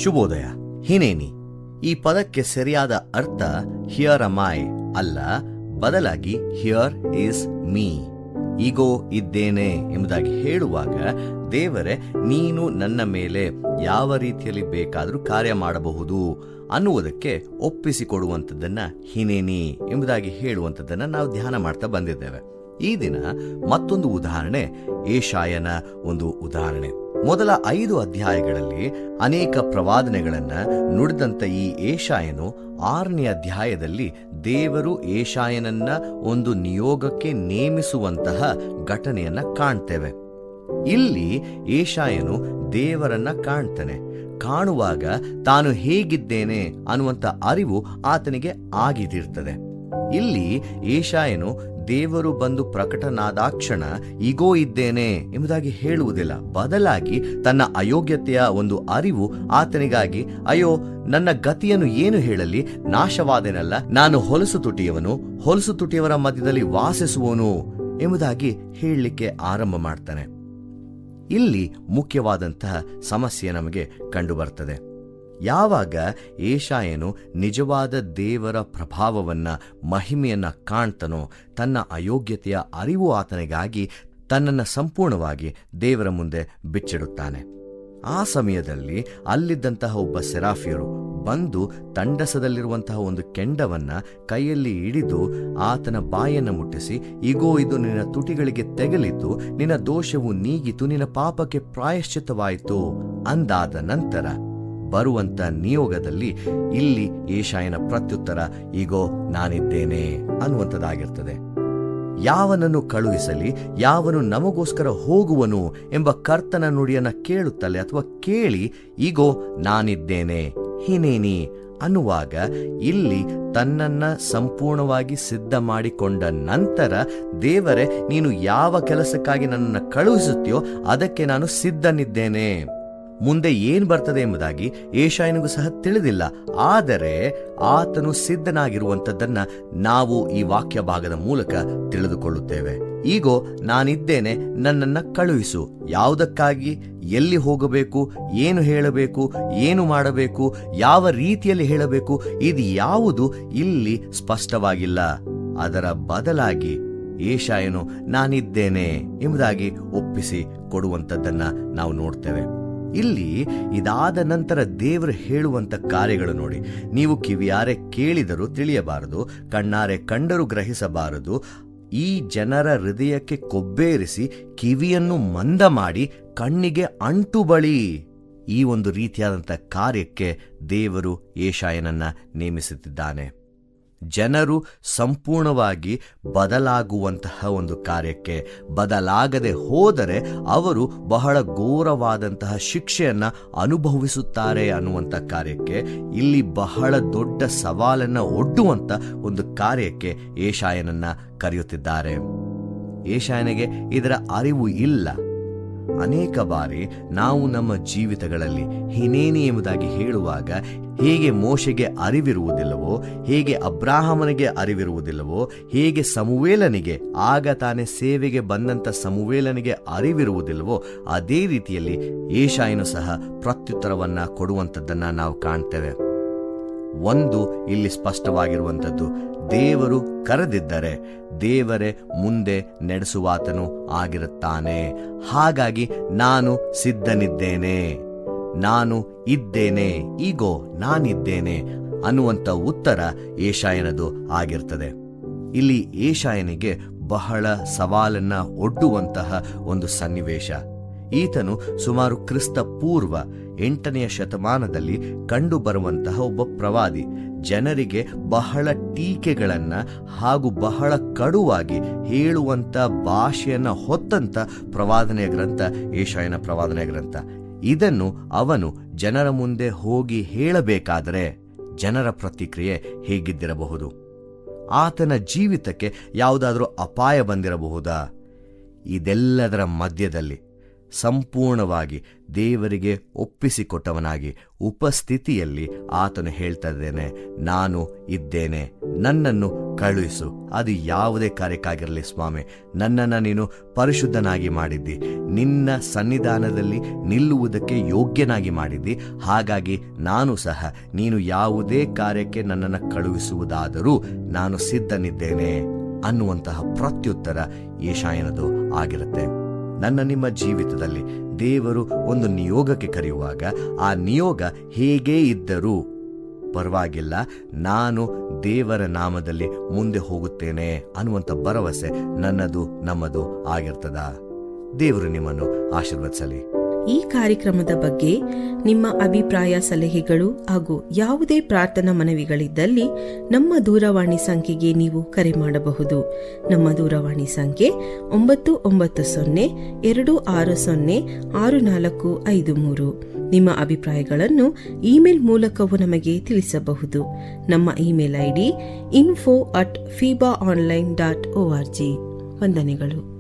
ಶುಭೋದಯ. ಹಿನೇನಿ ಈ ಪದಕ್ಕೆ ಸರಿಯಾದ ಅರ್ಥ ಹಿಯರ್ ಅಮ್ ಐ ಅಲ್ಲ, ಬದಲಾಗಿ ಹಿಯರ್ ಈಸ್ ಮೀ, ಈಗೋ ಇದ್ದೇನೆ ಎಂಬುದಾಗಿ ಹೇಳುವಾಗ ದೇವರೇ ನೀನು ನನ್ನ ಮೇಲೆ ಯಾವ ರೀತಿಯಲ್ಲಿ ಬೇಕಾದರೂ ಕಾರ್ಯ ಮಾಡಬಹುದು ಅನ್ನುವುದಕ್ಕೆ ಒಪ್ಪಿಸಿಕೊಡುವಂಥದ್ದನ್ನ ಹಿನೇನಿ ಎಂಬುದಾಗಿ ಹೇಳುವಂಥದ್ದನ್ನ ನಾವು ಧ್ಯಾನ ಮಾಡ್ತಾ ಬಂದಿದ್ದೇವೆ. ಈ ದಿನ ಮತ್ತೊಂದು ಉದಾಹರಣೆ, ಏಷಾಯನ ಒಂದು ಉದಾಹರಣೆ. ಮೊದಲ 5 ಅಧ್ಯಾಯಗಳಲ್ಲಿ ಅನೇಕ ಪ್ರವಾದನೆಗಳನ್ನ ನುಡಿದಂತ ಈ ಏಷಾಯನು 6ನೇ ಅಧ್ಯಾಯದಲ್ಲಿ ದೇವರು ಏಷಾಯನನ್ನ ಒಂದು ನಿಯೋಗಕ್ಕೆ ನೇಮಿಸುವಂತಹ ಘಟನೆಯನ್ನ ಕಾಣ್ತೇವೆ. ಇಲ್ಲಿ ಏಷಾಯನು ದೇವರನ್ನ ಕಾಣ್ತಾನೆ. ಕಾಣುವಾಗ ತಾನು ಹೇಗಿದ್ದೇನೆ ಅನ್ನುವಂಥ ಅರಿವು ಆತನಿಗೆ ಆಗಿದಿರ್ತದೆ. ಇಲ್ಲಿ ಏಷಾಯನು ದೇವರು ಬಂದು ಪ್ರಕಟನಾದಾಕ್ಷಣ ಈಗೋ ಇದ್ದೇನೆ ಎಂಬುದಾಗಿ ಹೇಳುವುದಿಲ್ಲ, ಬದಲಾಗಿ ತನ್ನ ಅಯೋಗ್ಯತೆಯ ಒಂದು ಅರಿವು ಆತನಿಗಾಗಿ, ಅಯ್ಯೋ ನನ್ನ ಗತಿಯನ್ನು ಏನು ಹೇಳಲಿ, ನಾಶವಾದೆನಲ್ಲ, ನಾನು ಹೊಲಸು ತುಟಿಯವರ ಮಧ್ಯದಲ್ಲಿ ವಾಸಿಸುವನು ಎಂಬುದಾಗಿ ಹೇಳಲಿಕ್ಕೆ ಆರಂಭ ಮಾಡ್ತಾನೆ. ಇಲ್ಲಿ ಮುಖ್ಯವಾದಂತಹ ಸಮಸ್ಯೆ ನಮಗೆ ಕಂಡುಬರ್ತದೆ. ಯಾವಾಗ ಏಷಾಯನು ನಿಜವಾದ ದೇವರ ಪ್ರಭಾವವನ್ನ, ಮಹಿಮೆಯನ್ನ ಕಾಣ್ತನೋ, ತನ್ನ ಅಯೋಗ್ಯತೆಯ ಅರಿವು ಆತನಿಗಾಗಿ ತನ್ನನ್ನು ಸಂಪೂರ್ಣವಾಗಿ ದೇವರ ಮುಂದೆ ಬಿಚ್ಚಿಡುತ್ತಾನೆ. ಆ ಸಮಯದಲ್ಲಿ ಅಲ್ಲಿದ್ದಂತಹ ಒಬ್ಬ ಸೆರಾಫಿಯರು ಬಂದು ತಂಡಸದಲ್ಲಿರುವಂತಹ ಒಂದು ಕೆಂಡವನ್ನ ಕೈಯಲ್ಲಿ ಹಿಡಿದು ಆತನ ಬಾಯನ್ನು ಮುಟ್ಟಿಸಿ, ಈಗೋ ಇದು ನಿನ್ನ ತುಟಿಗಳಿಗೆ ತೆಗಲಿತು, ನಿನ್ನ ದೋಷವು ನೀಗಿತು, ನಿನ್ನ ಪಾಪಕ್ಕೆ ಪ್ರಾಯಶ್ಚಿತ್ತವಾಯಿತು ಅಂದಾದ ನಂತರ ಬರುವಂತ ನಿಯೋಗದಲ್ಲಿ ಇಲ್ಲಿ ಏಷಾಯನ ಪ್ರತ್ಯುತ್ತರ ಈಗೋ ನಾನಿದ್ದೇನೆ ಅನ್ನುವಂಥದ್ದಾಗಿರ್ತದೆ. ಯಾವನನ್ನು ಕಳುಹಿಸಲಿ, ಯಾವನು ನಮಗೋಸ್ಕರ ಹೋಗುವನು ಎಂಬ ಕರ್ತನ ನುಡಿಯನ್ನ ಕೇಳುತ್ತಲೇ ಅಥವಾ ಕೇಳಿ ಈಗೋ ನಾನಿದ್ದೇನೆ ಹಿನೇನಿ ಅನ್ನುವಾಗ ಇಲ್ಲಿ ತನ್ನನ್ನ ಸಂಪೂರ್ಣವಾಗಿ ಸಿದ್ಧ ಮಾಡಿಕೊಂಡ ನಂತರ ದೇವರೇ ನೀನು ಯಾವ ಕೆಲಸಕ್ಕಾಗಿ ನನ್ನನ್ನು ಕಳುಹಿಸುತ್ತೀಯೋ ಅದಕ್ಕೆ ನಾನು ಸಿದ್ಧನಿದ್ದೇನೆ. ಮುಂದೆ ಏನ್ ಬರ್ತದೆ ಎಂಬುದಾಗಿ ಏಷಾಯನಿಗೂ ಸಹ ತಿಳಿದಿಲ್ಲ. ಆದರೆ ಆತನು ಸಿದ್ಧನಾಗಿರುವಂಥದ್ದನ್ನ ನಾವು ಈ ವಾಕ್ಯ ಭಾಗದ ಮೂಲಕ ತಿಳಿದುಕೊಳ್ಳುತ್ತೇವೆ. ಈಗೋ ನಾನಿದ್ದೇನೆ, ನನ್ನನ್ನ ಕಳುಹಿಸು. ಯಾವುದಕ್ಕಾಗಿ, ಎಲ್ಲಿ ಹೋಗಬೇಕು, ಏನು ಹೇಳಬೇಕು, ಏನು ಮಾಡಬೇಕು, ಯಾವ ರೀತಿಯಲ್ಲಿ ಹೇಳಬೇಕು, ಇದು ಯಾವುದು ಇಲ್ಲಿ ಸ್ಪಷ್ಟವಾಗಿಲ್ಲ. ಅದರ ಬದಲಾಗಿ ಏಷಾಯನು ನಾನಿದ್ದೇನೆ ಎಂಬುದಾಗಿ ಒಪ್ಪಿಸಿ ಕೊಡುವಂಥದ್ದನ್ನ ನಾವು ನೋಡ್ತೇವೆ. ಇಲ್ಲಿ ಇದಾದ ನಂತರ ದೇವರು ಹೇಳುವಂತ ಕಾರ್ಯಗಳು ನೋಡಿ. ನೀವು ಕಿವಿಯಾರೆ ಕೇಳಿದರೂ ತಿಳಿಯಬಾರದು, ಕಣ್ಣಾರೆ ಕಂಡರೂ ಗ್ರಹಿಸಬಾರದು, ಈ ಜನರ ಹೃದಯಕ್ಕೆ ಕೊಬ್ಬೇರಿಸಿ ಕಿವಿಯನ್ನು ಮಂದ ಮಾಡಿ ಕಣ್ಣಿಗೆ ಅಂಟು ಬಳಿ. ಈ ಒಂದು ರೀತಿಯಾದಂಥ ಕಾರ್ಯಕ್ಕೆ ದೇವರು ಏಷಾಯನನ್ನ ನೇಮಿಸುತ್ತಿದ್ದಾನೆ. ಜನರು ಸಂಪೂರ್ಣವಾಗಿ ಬದಲಾಗುವಂತಹ ಒಂದು ಕಾರ್ಯಕ್ಕೆ, ಬದಲಾಗದೆ ಹೋದರೆ ಅವರು ಬಹಳ ಘೋರವಾದಂತಹ ಶಿಕ್ಷೆಯನ್ನ ಅನುಭವಿಸುತ್ತಾರೆ ಅನ್ನುವಂಥ ಕಾರ್ಯಕ್ಕೆ, ಇಲ್ಲಿ ಬಹಳ ದೊಡ್ಡ ಸವಾಲನ್ನ ಒಡ್ಡುವಂತ ಒಂದು ಕಾರ್ಯಕ್ಕೆ ಏಷಾಯನನ್ನ ಕರೆಯುತ್ತಿದ್ದಾರೆ. ಏಷಾಯನಿಗೆ ಇದರ ಅರಿವು ಇಲ್ಲ. ಅನೇಕ ಬಾರಿ ನಾವು ನಮ್ಮ ಜೀವಿತಗಳಲ್ಲಿ ಹಿನೇನಿ ಎಂಬುದಾಗಿ ಹೇಳುವಾಗ ಹೇಗೆ ಮೋಶೆಗೆ ಅರಿವಿರುವುದಿಲ್ಲವೋ, ಹೇಗೆ ಅಬ್ರಾಹಮನಿಗೆ ಅರಿವಿರುವುದಿಲ್ಲವೋ, ಹೇಗೆ ಸಮುವೇಲನಿಗೆ, ಆಗ ತಾನೇ ಸೇವೆಗೆ ಬಂದಂತ ಸಮುವೇಲನಿಗೆ ಅರಿವಿರುವುದಿಲ್ಲವೋ, ಅದೇ ರೀತಿಯಲ್ಲಿ ಏಷಾಯನು ಸಹ ಪ್ರತ್ಯುತ್ತರವನ್ನ ಕೊಡುವಂಥದ್ದನ್ನ ನಾವು ಕಾಣ್ತೇವೆ. ಒಂದು ಇಲ್ಲಿ ಸ್ಪಷ್ಟವಾಗಿರುವಂಥದ್ದು, ದೇವರು ಕರೆದಿದ್ದರೆ ದೇವರೇ ಮುಂದೆ ನಡೆಸುವಾತನು ಆಗಿರುತ್ತಾನೆ. ಹಾಗಾಗಿ ನಾನು ಸಿದ್ಧನಿದ್ದೇನೆ, ನಾನು ಇದ್ದೇನೆ, ಈಗೋ ನಾನಿದ್ದೇನೆ ಅನ್ನುವಂಥ ಉತ್ತರ ಏಷಾಯನದು ಆಗಿರ್ತದೆ. ಇಲ್ಲಿ ಏಷಾಯನಿಗೆ ಬಹಳ ಸವಾಲನ್ನ ಒಡ್ಡುವಂತಹ ಒಂದು ಸನ್ನಿವೇಶ. ಈತನು ಸುಮಾರು ಕ್ರಿಸ್ತ ಪೂರ್ವ 8ನೇ ಶತಮಾನದಲ್ಲಿ ಕಂಡು ಬರುವಂತಹ ಒಬ್ಬ ಪ್ರವಾದಿ. ಜನರಿಗೆ ಬಹಳ ಟೀಕೆಗಳನ್ನ ಹಾಗೂ ಬಹಳ ಕಡುವಾಗಿ ಹೇಳುವಂತ ಭಾಷೆಯನ್ನ ಹೊತ್ತಂತ ಪ್ರವಾದನೆಯ ಗ್ರಂಥ ಏಷಾಯನ ಪ್ರವಾದನೆಯ ಗ್ರಂಥ. ಇದನ್ನು ಅವನು ಜನರ ಮುಂದೆ ಹೋಗಿ ಹೇಳಬೇಕಾದರೆ ಜನರ ಪ್ರತಿಕ್ರಿಯೆ ಹೇಗಿದ್ದಿರಬಹುದು? ಆತನ ಜೀವಿತಕ್ಕೆ ಯಾವುದಾದ್ರೂ ಅಪಾಯ ಬಂದಿರಬಹುದಾ? ಇದೆಲ್ಲದರ ಮಧ್ಯದಲ್ಲಿ ಸಂಪೂರ್ಣವಾಗಿ ದೇವರಿಗೆ ಒಪ್ಪಿಸಿಕೊಟ್ಟವನಾಗಿ ಉಪಸ್ಥಿತಿಯಲ್ಲಿ ಆತನು ಹೇಳ್ತಾ ಇದ್ದೇನೆ, ನಾನು ಇದ್ದೇನೆ, ನನ್ನನ್ನು ಕಳುಹಿಸು. ಅದು ಯಾವುದೇ ಕಾರ್ಯಕ್ಕಾಗಿರಲಿ ಸ್ವಾಮಿ, ನನ್ನನ್ನು ನೀನು ಪರಿಶುದ್ಧನಾಗಿ ಮಾಡಿದ್ದಿ, ನಿನ್ನ ಸನ್ನಿಧಾನದಲ್ಲಿ ನಿಲ್ಲುವುದಕ್ಕೆ ಯೋಗ್ಯನಾಗಿ ಮಾಡಿದ್ದಿ. ಹಾಗಾಗಿ ನಾನು ಸಹ ನೀನು ಯಾವುದೇ ಕಾರ್ಯಕ್ಕೆ ನನ್ನನ್ನು ಕಳುಹಿಸುವುದಾದರೂ ನಾನು ಸಿದ್ಧನಿದ್ದೇನೆ ಅನ್ನುವಂತಹ ಪ್ರತ್ಯುತ್ತರ ಯೆಶಾಯನದು ಆಗಿರುತ್ತೆ. ನನ್ನ ನಿಮ್ಮ ಜೀವಿತದಲ್ಲಿ ದೇವರು ಒಂದು ನಿಯೋಗಕ್ಕೆ ಕರೆಯುವಾಗ ಆ ನಿಯೋಗ ಹೇಗೇ ಇದ್ದರೂ ಪರವಾಗಿಲ್ಲ, ನಾನು ದೇವರ ನಾಮದಲ್ಲಿ ಮುಂದೆ ಹೋಗುತ್ತೇನೆ ಅನ್ನುವಂಥ ಭರವಸೆ ನನ್ನದು ನಮ್ಮದು ಆಗಿರ್ತದ. ದೇವರು ನಿಮ್ಮನ್ನು ಆಶೀರ್ವದಿಸಲಿ. ಈ ಕಾರ್ಯಕ್ರಮದ ಬಗ್ಗೆ ನಿಮ್ಮ ಅಭಿಪ್ರಾಯ, ಸಲಹೆಗಳು ಹಾಗೂ ಯಾವುದೇ ಪ್ರಾರ್ಥನಾ ಮನವಿಗಳಿದ್ದಲ್ಲಿ ನಮ್ಮ ದೂರವಾಣಿ ಸಂಖ್ಯೆಗೆ ನೀವು ಕರೆ ಮಾಡಬಹುದು. ನಮ್ಮ ದೂರವಾಣಿ ಸಂಖ್ಯೆ 9902606453. ನಿಮ್ಮ ಅಭಿಪ್ರಾಯಗಳನ್ನು ಇಮೇಲ್ ಮೂಲಕವೂ ನಮಗೆ ತಿಳಿಸಬಹುದು. ನಮ್ಮ ಇಮೇಲ್ ID info@fibaonline.org. ವಂದನೆಗಳು.